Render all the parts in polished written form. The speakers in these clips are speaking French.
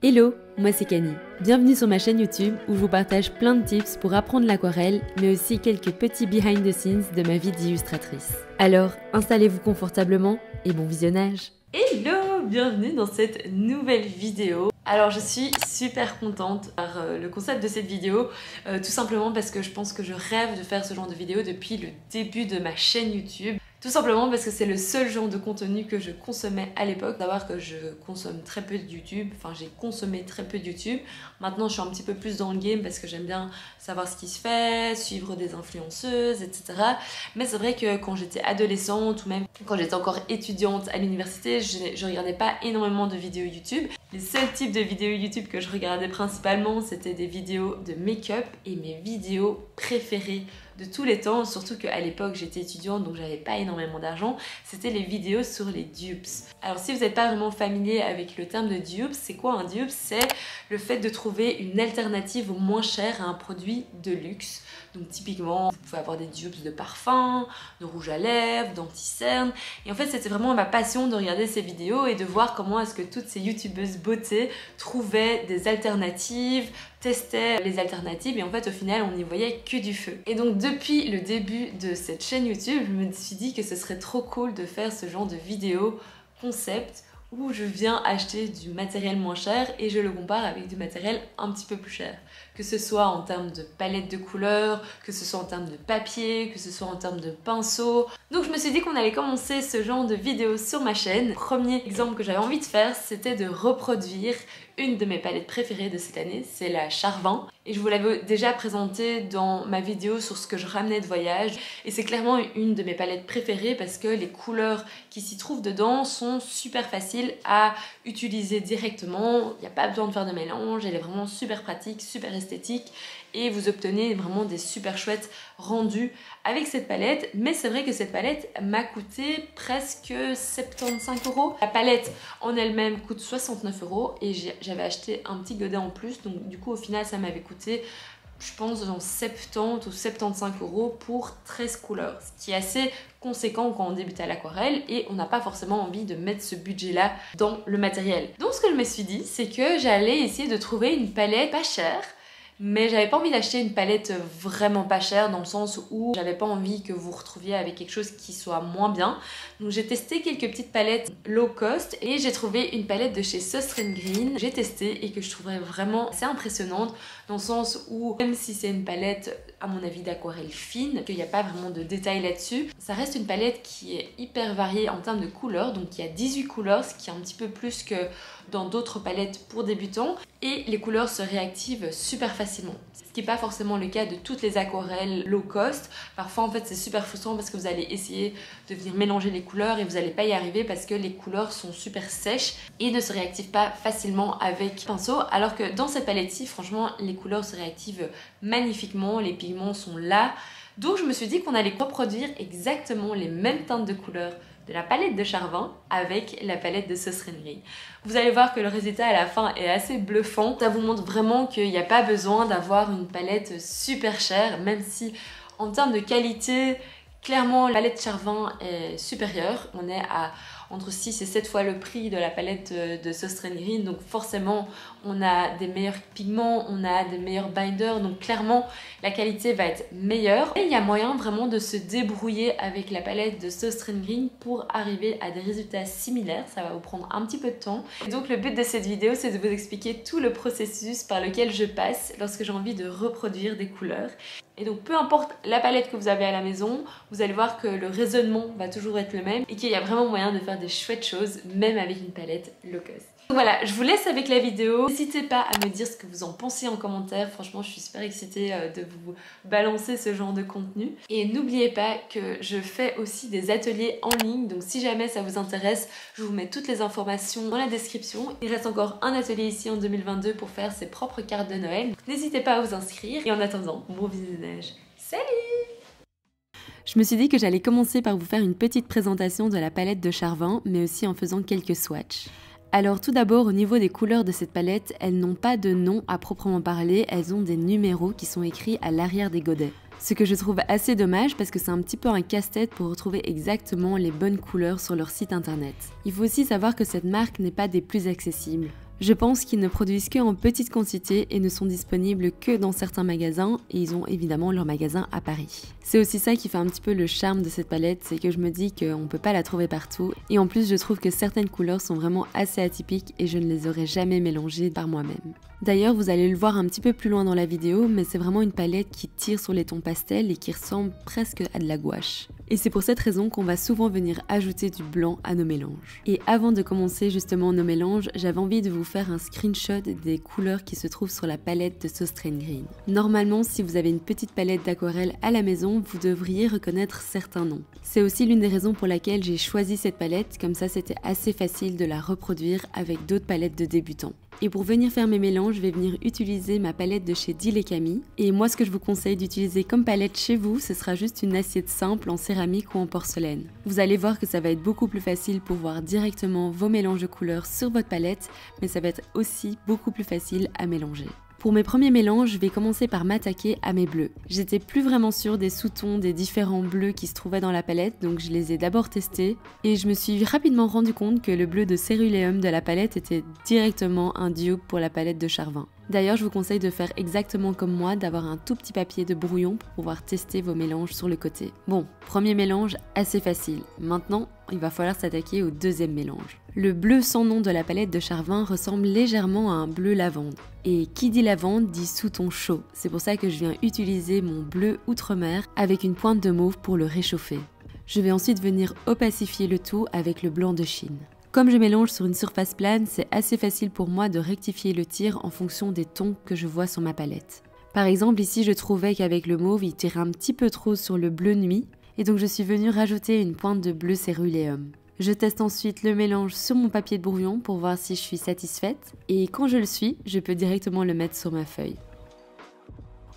Hello, moi c'est Kani. Bienvenue sur ma chaîne YouTube où je vous partage plein de tips pour apprendre l'aquarelle, mais aussi quelques petits behind the scenes de ma vie d'illustratrice. Alors, installez-vous confortablement et bon visionnage. Hello, bienvenue dans cette nouvelle vidéo. Alors je suis super contente par le concept de cette vidéo, tout simplement parce que je pense que je rêve de faire ce genre de vidéo depuis le début de ma chaîne YouTube. Tout simplement parce que c'est le seul genre de contenu que je consommais à l'époque. Savoir que je consomme très peu de YouTube, enfin j'ai consommé très peu de YouTube. Maintenant je suis un petit peu plus dans le game parce que j'aime bien savoir ce qui se fait, suivre des influenceuses, etc. Mais c'est vrai que quand j'étais adolescente ou même quand j'étais encore étudiante à l'université, je regardais pas énormément de vidéos YouTube. Les seuls types de vidéos YouTube que je regardais principalement, c'était des vidéos de make-up et mes vidéos préférées de tous les temps, surtout qu'à l'époque j'étais étudiante donc j'avais pas énormément d'argent, c'était les vidéos sur les dupes. Alors si vous n'êêtes pas vraiment familier avec le terme de dupe, c'est quoi un dupe? C'est le fait de trouver une alternative moins chère à un produit de luxe. Donc typiquement, vous pouvez avoir des dupes de parfum, de rouge à lèvres, d'anti-cerne. Et en fait, c'était vraiment ma passion de regarder ces vidéos et de voir comment est-ce que toutes ces youtubeuses beauté trouvaient des alternatives, testaient les alternatives et en fait au final on n'y voyait que du feu. Et donc depuis le début de cette chaîne YouTube, je me suis dit que ce serait trop cool de faire ce genre de vidéo concept où je viens acheter du matériel moins cher et je le compare avec du matériel un petit peu plus cher. Que ce soit en termes de palette de couleurs, que ce soit en termes de papier, que ce soit en termes de pinceau. Donc je me suis dit qu'on allait commencer ce genre de vidéo sur ma chaîne. Le premier exemple que j'avais envie de faire, c'était de reproduire une de mes palettes préférées de cette année, c'est la Char20. Et je vous l'avais déjà présentée dans ma vidéo sur ce que je ramenais de voyage. Et c'est clairement une de mes palettes préférées parce que les couleurs qui s'y trouvent dedans sont super faciles à utiliser directement. Il n'y a pas besoin de faire de mélange, elle est vraiment super pratique, super esthétique. Et vous obtenez vraiment des super chouettes rendus avec cette palette. Mais c'est vrai que cette palette m'a coûté presque 75 €. La palette en elle-même coûte 69 € et j'avais acheté un petit godet en plus. Donc du coup au final ça m'avait coûté, je pense, dans 70 ou 75 € pour 13 couleurs. Ce qui est assez conséquent quand on débute à l'aquarelle et on n'a pas forcément envie de mettre ce budget-là dans le matériel. Donc ce que je me suis dit, c'est que j'allais essayer de trouver une palette pas chère. Mais j'avais pas envie d'acheter une palette vraiment pas chère dans le sens où j'avais pas envie que vous vous retrouviez avec quelque chose qui soit moins bien. Donc j'ai testé quelques petites palettes low cost et j'ai trouvé une palette de chez Söstrem Green. J'ai testé et que je trouverais vraiment assez impressionnante dans le sens où même si c'est une palette à mon avis d'aquarelle fine, qu'il n'y a pas vraiment de détails là-dessus, ça reste une palette qui est hyper variée en termes de couleurs. Donc il y a 18 couleurs, ce qui est un petit peu plus que dans d'autres palettes pour débutants et les couleurs se réactivent super facilement. Ce qui n'est pas forcément le cas de toutes les aquarelles low cost. Parfois en fait c'est super frustrant parce que vous allez essayer de venir mélanger les couleurs et vous n'allez pas y arriver parce que les couleurs sont super sèches et ne se réactivent pas facilement avec pinceau. Alors que dans cette palette-ci, franchement, les couleurs se réactivent magnifiquement, les pigments sont là. Donc je me suis dit qu'on allait reproduire exactement les mêmes teintes de couleurs de la palette de Char20 avec la palette de Söstrem Green. Vous allez voir que le résultat à la fin est assez bluffant. Ça vous montre vraiment qu'il n'y a pas besoin d'avoir une palette super chère, même si en termes de qualité, clairement la palette Char20 est supérieure. On est à entre 6 et 7 fois le prix de la palette de Söstrem Green, donc forcément on a des meilleurs pigments, on a des meilleurs binders, donc clairement la qualité va être meilleure. Et il y a moyen vraiment de se débrouiller avec la palette de Söstrem Green pour arriver à des résultats similaires. Ça va vous prendre un petit peu de temps. Et donc le but de cette vidéo, c'est de vous expliquer tout le processus par lequel je passe lorsque j'ai envie de reproduire des couleurs. Et donc peu importe la palette que vous avez à la maison, vous allez voir que le raisonnement va toujours être le même et qu'il y a vraiment moyen de faire des chouettes choses même avec une palette low cost. Donc voilà, je vous laisse avec la vidéo. N'hésitez pas à me dire ce que vous en pensez en commentaire. Franchement, je suis super excitée de vous balancer ce genre de contenu. Et n'oubliez pas que je fais aussi des ateliers en ligne. Donc si jamais ça vous intéresse, je vous mets toutes les informations dans la description. Il reste encore un atelier ici en 2022 pour faire ses propres cartes de Noël. N'hésitez pas à vous inscrire. Et en attendant, bon visionnage. Salut! Je me suis dit que j'allais commencer par vous faire une petite présentation de la palette de Char20, mais aussi en faisant quelques swatchs. Alors tout d'abord, au niveau des couleurs de cette palette, elles n'ont pas de nom à proprement parler, elles ont des numéros qui sont écrits à l'arrière des godets. Ce que je trouve assez dommage parce que c'est un petit peu un casse-tête pour retrouver exactement les bonnes couleurs sur leur site internet. Il faut aussi savoir que cette marque n'est pas des plus accessibles. Je pense qu'ils ne produisent que en petite quantité et ne sont disponibles que dans certains magasins et ils ont évidemment leur magasin à Paris. C'est aussi ça qui fait un petit peu le charme de cette palette, c'est que je me dis qu'on peut pas la trouver partout et en plus je trouve que certaines couleurs sont vraiment assez atypiques et je ne les aurais jamais mélangées par moi-même. D'ailleurs, vous allez le voir un petit peu plus loin dans la vidéo, mais c'est vraiment une palette qui tire sur les tons pastels et qui ressemble presque à de la gouache. Et c'est pour cette raison qu'on va souvent venir ajouter du blanc à nos mélanges. Et avant de commencer justement nos mélanges, j'avais envie de vous faire un screenshot des couleurs qui se trouvent sur la palette de Sauce Train Green. Normalement, si vous avez une petite palette d'aquarelle à la maison, vous devriez reconnaître certains noms. C'est aussi l'une des raisons pour laquelle j'ai choisi cette palette, comme ça c'était assez facile de la reproduire avec d'autres palettes de débutants. Et pour venir faire mes mélanges, je vais venir utiliser ma palette de chez Dill & Camille. Et moi, ce que je vous conseille d'utiliser comme palette chez vous, ce sera juste une assiette simple en céramique ou en porcelaine. Vous allez voir que ça va être beaucoup plus facile pour voir directement vos mélanges de couleurs sur votre palette, mais ça va être aussi beaucoup plus facile à mélanger. Pour mes premiers mélanges, je vais commencer par m'attaquer à mes bleus. J'étais plus vraiment sûre des sous-tons des différents bleus qui se trouvaient dans la palette, donc je les ai d'abord testés et je me suis rapidement rendu compte que le bleu de Céruléum de la palette était directement un dupe pour la palette de Charvin. D'ailleurs, je vous conseille de faire exactement comme moi, d'avoir un tout petit papier de brouillon pour pouvoir tester vos mélanges sur le côté. Bon, premier mélange assez facile. Maintenant, il va falloir s'attaquer au deuxième mélange. Le bleu sans nom de la palette de Charvin ressemble légèrement à un bleu lavande. Et qui dit lavande dit sous-ton chaud. C'est pour ça que je viens utiliser mon bleu outre-mer avec une pointe de mauve pour le réchauffer. Je vais ensuite venir opacifier le tout avec le blanc de Chine. Comme je mélange sur une surface plane, c'est assez facile pour moi de rectifier le tir en fonction des tons que je vois sur ma palette. Par exemple, ici je trouvais qu'avec le mauve, il tirait un petit peu trop sur le bleu nuit, et donc je suis venue rajouter une pointe de bleu céruléum. Je teste ensuite le mélange sur mon papier de brouillon pour voir si je suis satisfaite, et quand je le suis, je peux directement le mettre sur ma feuille.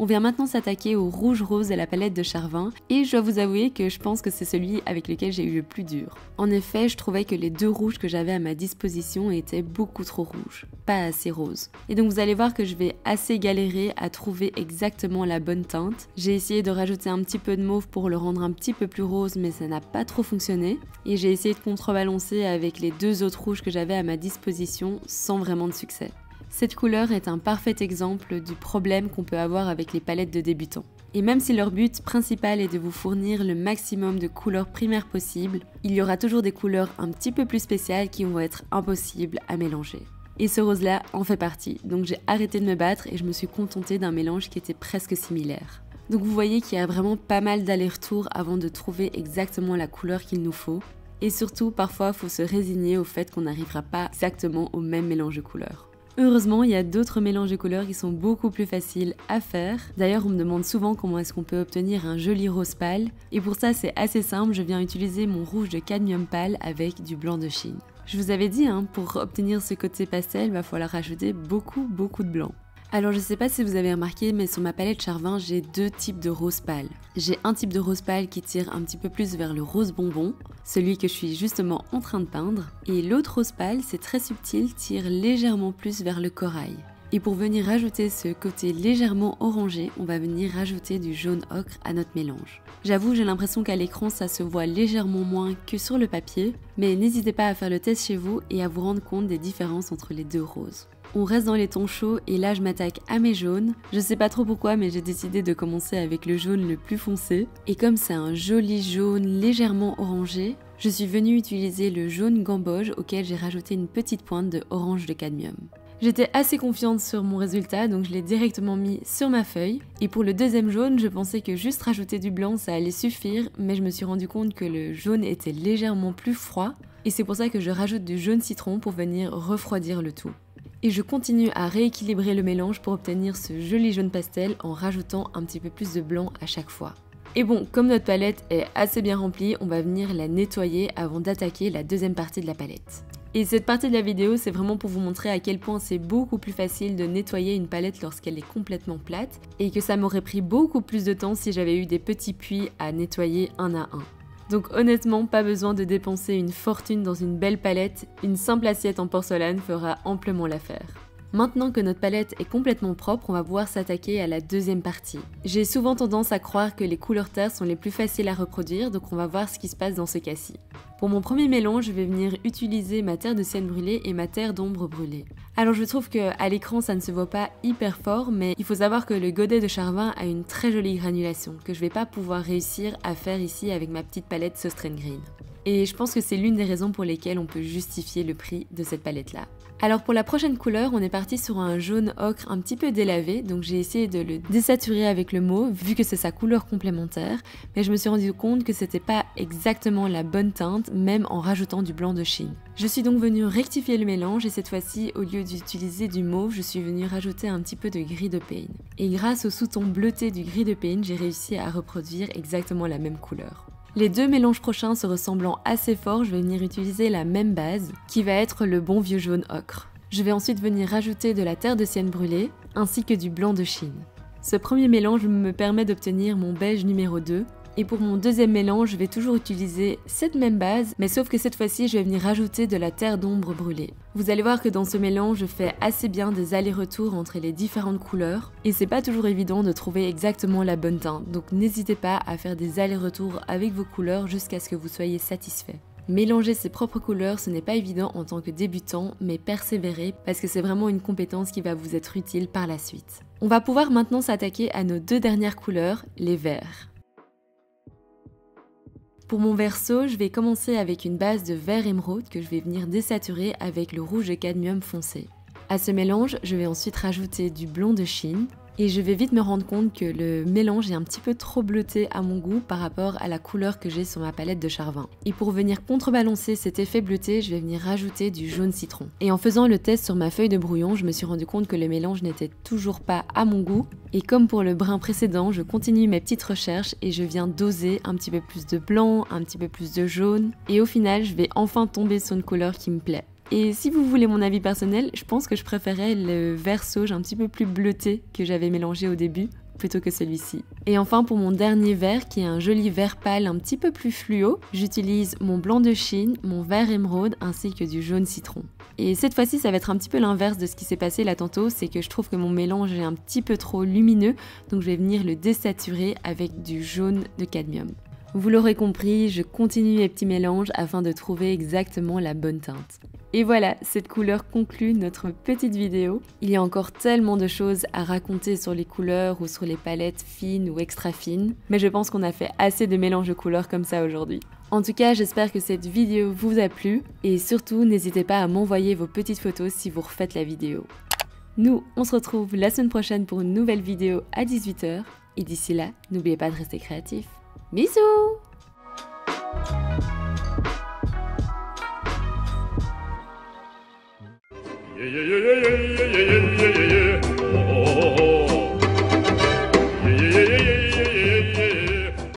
On vient maintenant s'attaquer au rouge rose de la palette de Charvin et je dois vous avouer que je pense que c'est celui avec lequel j'ai eu le plus dur. En effet, je trouvais que les deux rouges que j'avais à ma disposition étaient beaucoup trop rouges, pas assez roses. Et donc vous allez voir que je vais assez galérer à trouver exactement la bonne teinte. J'ai essayé de rajouter un petit peu de mauve pour le rendre un petit peu plus rose mais ça n'a pas trop fonctionné. Et j'ai essayé de contrebalancer avec les deux autres rouges que j'avais à ma disposition sans vraiment de succès. Cette couleur est un parfait exemple du problème qu'on peut avoir avec les palettes de débutants. Et même si leur but principal est de vous fournir le maximum de couleurs primaires possibles, il y aura toujours des couleurs un petit peu plus spéciales qui vont être impossibles à mélanger. Et ce rose-là en fait partie, donc j'ai arrêté de me battre et je me suis contentée d'un mélange qui était presque similaire. Donc vous voyez qu'il y a vraiment pas mal d'allers-retours avant de trouver exactement la couleur qu'il nous faut. Et surtout, parfois, il faut se résigner au fait qu'on n'arrivera pas exactement au même mélange de couleurs. Heureusement, il y a d'autres mélanges de couleurs qui sont beaucoup plus faciles à faire. D'ailleurs, on me demande souvent comment est-ce qu'on peut obtenir un joli rose pâle. Et pour ça, c'est assez simple, je viens utiliser mon rouge de cadmium pâle avec du blanc de Chine. Je vous avais dit, pour obtenir ce côté pastel, il va falloir rajouter beaucoup de blanc. Alors je sais pas si vous avez remarqué, mais sur ma palette Charvin, j'ai deux types de rose pâle. J'ai un type de rose pâle qui tire un petit peu plus vers le rose bonbon, celui que je suis justement en train de peindre, et l'autre rose pâle, c'est très subtil, tire légèrement plus vers le corail. Et pour venir rajouter ce côté légèrement orangé, on va venir rajouter du jaune ocre à notre mélange. J'avoue, j'ai l'impression qu'à l'écran ça se voit légèrement moins que sur le papier, mais n'hésitez pas à faire le test chez vous et à vous rendre compte des différences entre les deux roses. On reste dans les tons chauds et là je m'attaque à mes jaunes. Je sais pas trop pourquoi mais j'ai décidé de commencer avec le jaune le plus foncé. Et comme c'est un joli jaune légèrement orangé, je suis venue utiliser le jaune gamboge auquel j'ai rajouté une petite pointe de orange de cadmium. J'étais assez confiante sur mon résultat donc je l'ai directement mis sur ma feuille. Et pour le deuxième jaune, je pensais que juste rajouter du blanc ça allait suffire, mais je me suis rendu compte que le jaune était légèrement plus froid. Et c'est pour ça que je rajoute du jaune citron pour venir refroidir le tout. Et je continue à rééquilibrer le mélange pour obtenir ce joli jaune pastel en rajoutant un petit peu plus de blanc à chaque fois. Et bon, comme notre palette est assez bien remplie, on va venir la nettoyer avant d'attaquer la deuxième partie de la palette. Et cette partie de la vidéo, c'est vraiment pour vous montrer à quel point c'est beaucoup plus facile de nettoyer une palette lorsqu'elle est complètement plate et que ça m'aurait pris beaucoup plus de temps si j'avais eu des petits puits à nettoyer un à un. Donc honnêtement, pas besoin de dépenser une fortune dans une belle palette, une simple assiette en porcelaine fera amplement l'affaire. Maintenant que notre palette est complètement propre, on va pouvoir s'attaquer à la deuxième partie. J'ai souvent tendance à croire que les couleurs terre sont les plus faciles à reproduire, donc on va voir ce qui se passe dans ce cas-ci. Pour mon premier mélange, je vais venir utiliser ma terre de sienne brûlée et ma terre d'ombre brûlée. Alors je trouve qu'à l'écran ça ne se voit pas hyper fort, mais il faut savoir que le godet de Charvin a une très jolie granulation, que je vais pas pouvoir réussir à faire ici avec ma petite palette Sostrain Green. Et je pense que c'est l'une des raisons pour lesquelles on peut justifier le prix de cette palette-là. Alors pour la prochaine couleur, on est parti sur un jaune ocre un petit peu délavé, donc j'ai essayé de le désaturer avec le mauve, vu que c'est sa couleur complémentaire, mais je me suis rendu compte que c'était pas exactement la bonne teinte, même en rajoutant du blanc de Chine. Je suis donc venue rectifier le mélange et cette fois-ci, au lieu d'utiliser du mauve, je suis venue rajouter un petit peu de gris de Payne. Et grâce au sous-ton bleuté du gris de Payne, j'ai réussi à reproduire exactement la même couleur. Les deux mélanges prochains se ressemblant assez fort, je vais venir utiliser la même base, qui va être le bon vieux jaune ocre. Je vais ensuite venir rajouter de la terre de sienne brûlée, ainsi que du blanc de Chine. Ce premier mélange me permet d'obtenir mon beige numéro 2, et pour mon deuxième mélange, je vais toujours utiliser cette même base, mais sauf que cette fois-ci, je vais venir rajouter de la terre d'ombre brûlée. Vous allez voir que dans ce mélange, je fais assez bien des allers-retours entre les différentes couleurs, et c'est pas toujours évident de trouver exactement la bonne teinte, donc n'hésitez pas à faire des allers-retours avec vos couleurs jusqu'à ce que vous soyez satisfait. Mélanger ses propres couleurs, ce n'est pas évident en tant que débutant, mais persévérer parce que c'est vraiment une compétence qui va vous être utile par la suite. On va pouvoir maintenant s'attaquer à nos deux dernières couleurs, les verts. Pour mon verso, je vais commencer avec une base de vert émeraude que je vais venir désaturer avec le rouge de cadmium foncé. À ce mélange, je vais ensuite rajouter du blond de Chine et je vais vite me rendre compte que le mélange est un petit peu trop bleuté à mon goût par rapport à la couleur que j'ai sur ma palette de Charvin. Et pour venir contrebalancer cet effet bleuté, je vais venir rajouter du jaune citron. Et en faisant le test sur ma feuille de brouillon, je me suis rendu compte que le mélange n'était toujours pas à mon goût. Et comme pour le brun précédent, je continue mes petites recherches et je viens doser un petit peu plus de blanc, un petit peu plus de jaune. Et au final, je vais enfin tomber sur une couleur qui me plaît. Et si vous voulez mon avis personnel, je pense que je préférais le vert sauge un petit peu plus bleuté que j'avais mélangé au début, plutôt que celui-ci. Et enfin pour mon dernier vert, qui est un joli vert pâle un petit peu plus fluo, j'utilise mon blanc de Chine, mon vert émeraude ainsi que du jaune citron. Et cette fois-ci, ça va être un petit peu l'inverse de ce qui s'est passé là tantôt, c'est que je trouve que mon mélange est un petit peu trop lumineux, donc je vais venir le désaturer avec du jaune de cadmium. Vous l'aurez compris, je continue mes petits mélanges afin de trouver exactement la bonne teinte. Et voilà, cette couleur conclut notre petite vidéo. Il y a encore tellement de choses à raconter sur les couleurs ou sur les palettes fines ou extra fines, mais je pense qu'on a fait assez de mélanges de couleurs comme ça aujourd'hui. En tout cas, j'espère que cette vidéo vous a plu et surtout, n'hésitez pas à m'envoyer vos petites photos si vous refaites la vidéo. Nous, on se retrouve la semaine prochaine pour une nouvelle vidéo à 18 h et d'ici là, n'oubliez pas de rester créatif. Bisous! Yeah, yeah, yeah, yeah, yeah, yeah, yeah, yeah.